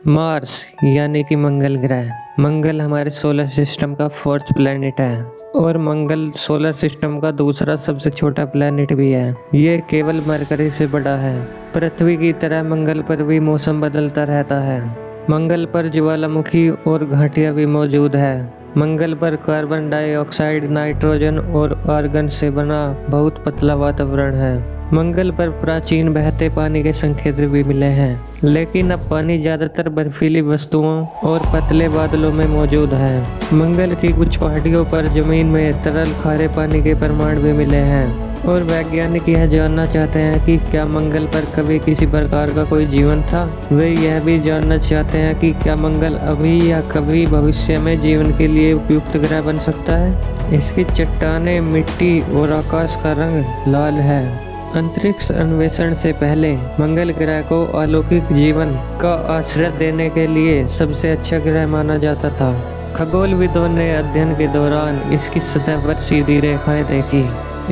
Mars यानी कि मंगल ग्रह। मंगल हमारे सोलर सिस्टम का फोर्थ प्लैनेट है और मंगल सोलर सिस्टम का दूसरा सबसे छोटा प्लैनेट भी है। ये केवल मरकरी से बड़ा है। पृथ्वी की तरह मंगल पर भी मौसम बदलता रहता है। मंगल पर ज्वालामुखी और घाटियां भी मौजूद है। मंगल पर कार्बन डाइऑक्साइड, नाइट्रोजन और आर्गन से बना बहुत पतला वातावरण है। मंगल पर प्राचीन बहते पानी के संकेत भी मिले हैं, लेकिन अब पानी ज्यादातर बर्फीली वस्तुओं और पतले बादलों में मौजूद है। मंगल की कुछ पहाड़ियों पर जमीन में तरल खारे पानी के प्रमाण भी मिले हैं और वैज्ञानिक यह जानना चाहते हैं कि क्या मंगल पर कभी किसी प्रकार का कोई जीवन था। वे यह भी जानना चाहते हैं कि क्या मंगल अभी या कभी भविष्य में जीवन के लिए उपयुक्त ग्रह बन सकता है। इसकी चट्टानें, मिट्टी और आकाश का रंग लाल है। अंतरिक्ष अन्वेषण से पहले मंगल ग्रह को अलौकिक जीवन का आश्रय देने के लिए सबसे अच्छा ग्रह माना जाता था। खगोलविदों ने अध्ययन के दौरान इसकी सतह पर सीधी रेखाएं देखी।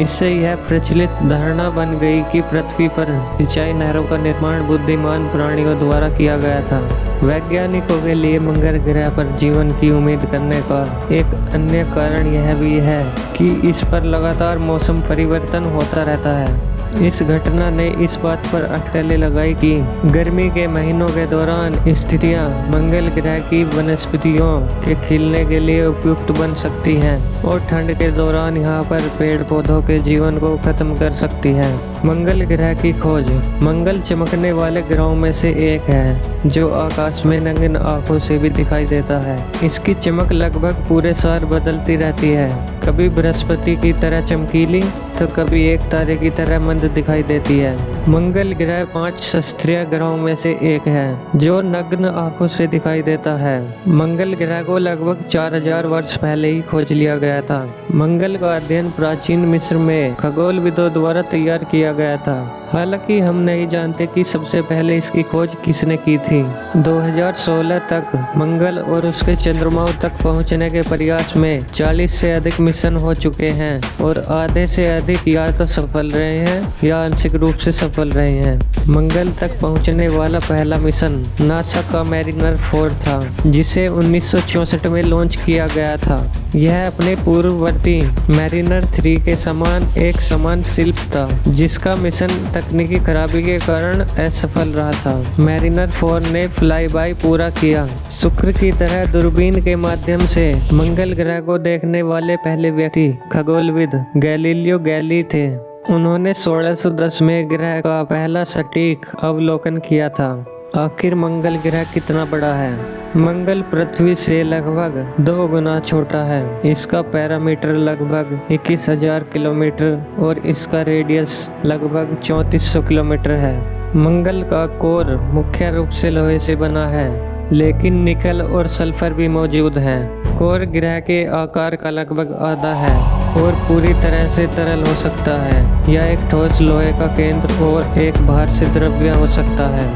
इससे यह प्रचलित धारणा बन गई कि पृथ्वी पर सिंचाई नहरों का निर्माण बुद्धिमान प्राणियों द्वारा किया गया था। वैज्ञानिकों के लिए मंगल ग्रह पर जीवन की उम्मीद करने का एक अन्य कारण यह भी है कि इस पर लगातार मौसम परिवर्तन होता रहता है। इस घटना ने इस बात पर अटकलें लगाई कि गर्मी के महीनों के दौरान स्थितियां मंगल ग्रह की वनस्पतियों के खिलने के लिए उपयुक्त बन सकती हैं और ठंड के दौरान यहां पर पेड़ पौधों के जीवन को खत्म कर सकती है। मंगल ग्रह की खोज। मंगल चमकने वाले ग्रहों में से एक है जो आकाश में नंगन आंखों से भी दिखाई देता है। इसकी चमक लगभग पूरे साल बदलती रहती है, कभी बृहस्पति की तरह चमकीली तो कभी एक तारे की तरह मंद दिखाई देती है। मंगल ग्रह 5 शास्त्रीय ग्रहों में से एक है जो नग्न आंखों से दिखाई देता है। मंगल ग्रह को लगभग 4000 वर्ष पहले ही खोज लिया गया था। मंगल का अध्ययन प्राचीन मिस्र में खगोलविदों द्वारा तैयार किया गया था। हालांकि हम नहीं जानते कि सबसे पहले इसकी खोज किसने की थी। 2016 तक मंगल और उसके चंद्रमाओं तक पहुंचने के प्रयास में 40 से अधिक मिशन हो चुके हैं और आधे से अधिक या तो सफल रहे हैं या आंशिक रूप से सफल रहे हैं। मंगल तक पहुंचने वाला पहला मिशन नासा का मैरिनर 4 था, जिसे 1964 में लॉन्च किया गया था। यह अपने पूर्ववर्ती मैरिनर 3 के समान एक समान शिल्प था, जिसका मिशन तकनीकी खराबी के कारण असफल रहा था। मैरिनर 4 ने फ्लाई बाय पूरा किया। शुक्र की तरह दूरबीन के माध्यम से मंगल ग्रह को देखने वाले पहले व्यक्ति खगोलविद गैलीलियो गैली थे। उन्होंने 1610 में ग्रह का पहला सटीक अवलोकन किया था। आखिर मंगल ग्रह कितना बड़ा है? मंगल पृथ्वी से लगभग 2 गुना छोटा है। इसका पैरामीटर लगभग 21,000 किलोमीटर और इसका रेडियस लगभग 3400 किलोमीटर है। मंगल का कोर मुख्य रूप से लोहे से बना है, लेकिन निकल और सल्फर भी मौजूद है। कोर ग्रह के आकार का लगभग आधा है और पूरी तरह से तरल हो सकता है या एक ठोस लोहे का केंद्र और एक बाहर से द्रव्य हो सकता है।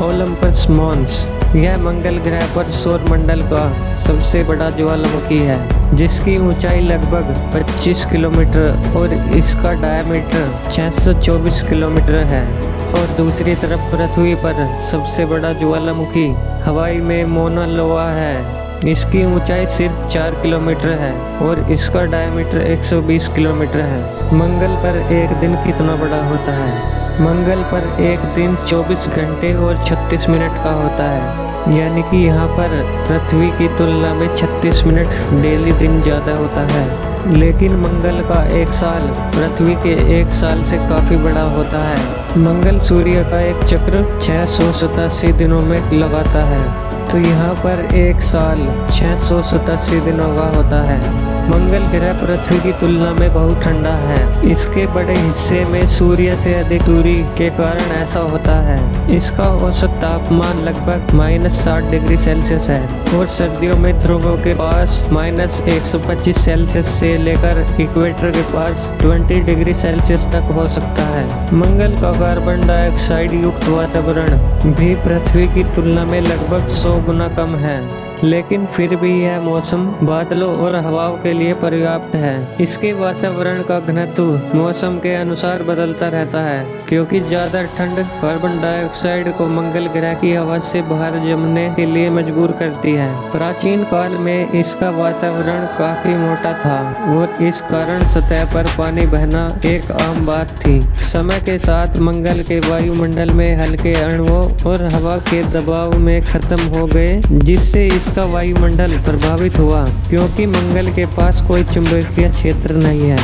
Olympus Mons. यह मंगल ग्रह पर सौर मंडल का सबसे बड़ा ज्वालामुखी है, जिसकी ऊंचाई लगभग 25 किलोमीटर और इसका डायमीटर 624 किलोमीटर है। और दूसरी तरफ पृथ्वी पर सबसे बड़ा ज्वालामुखी हवाई में मोना लोआ है। इसकी ऊंचाई सिर्फ 4 किलोमीटर है और इसका डायमीटर 120 किलोमीटर है। मंगल पर एक दिन कितना बड़ा होता है? मंगल पर एक दिन 24 घंटे और 36 मिनट का होता है, यानी कि यहाँ पर पृथ्वी की तुलना में 36 मिनट डेली दिन ज़्यादा होता है। लेकिन मंगल का एक साल पृथ्वी के एक साल से काफ़ी बड़ा होता है। मंगल सूर्य का एक चक्र 687 दिनों में लगाता है, तो यहाँ पर एक साल 687 दिनों का होता है। मंगल ग्रह पृथ्वी की तुलना में बहुत ठंडा है। इसके बड़े हिस्से में सूर्य से अधिक दूरी के कारण ऐसा होता है। इसका औसत तापमान लगभग -60 डिग्री सेल्सियस है और सर्दियों में ध्रुवों के पास -125 सेल्सियस से लेकर इक्वेटर के पास 20 डिग्री सेल्सियस तक हो सकता है। मंगल का कार्बन डाइऑक्साइड युक्त वातावरण भी पृथ्वी की तुलना में लगभग 100 गुना कम है। लेकिन फिर भी यह मौसम बादलों और हवाओं के लिए पर्याप्त है। इसके वातावरण का घनत्व मौसम के अनुसार बदलता रहता है, क्योंकि ज्यादा ठंड कार्बन डाइऑक्साइड को मंगल ग्रह की हवा से बाहर जमने के लिए मजबूर करती है। प्राचीन काल में इसका वातावरण काफी मोटा था और इस कारण सतह पर पानी बहना एक आम बात थी। समय के साथ मंगल के वायुमंडल में हल्के अणुओं और हवा के दबाव में खत्म हो गए, जिससे इसका वायुमंडल प्रभावित हुआ, क्योंकि मंगल के पास कोई चुंबकीय क्षेत्र नहीं है।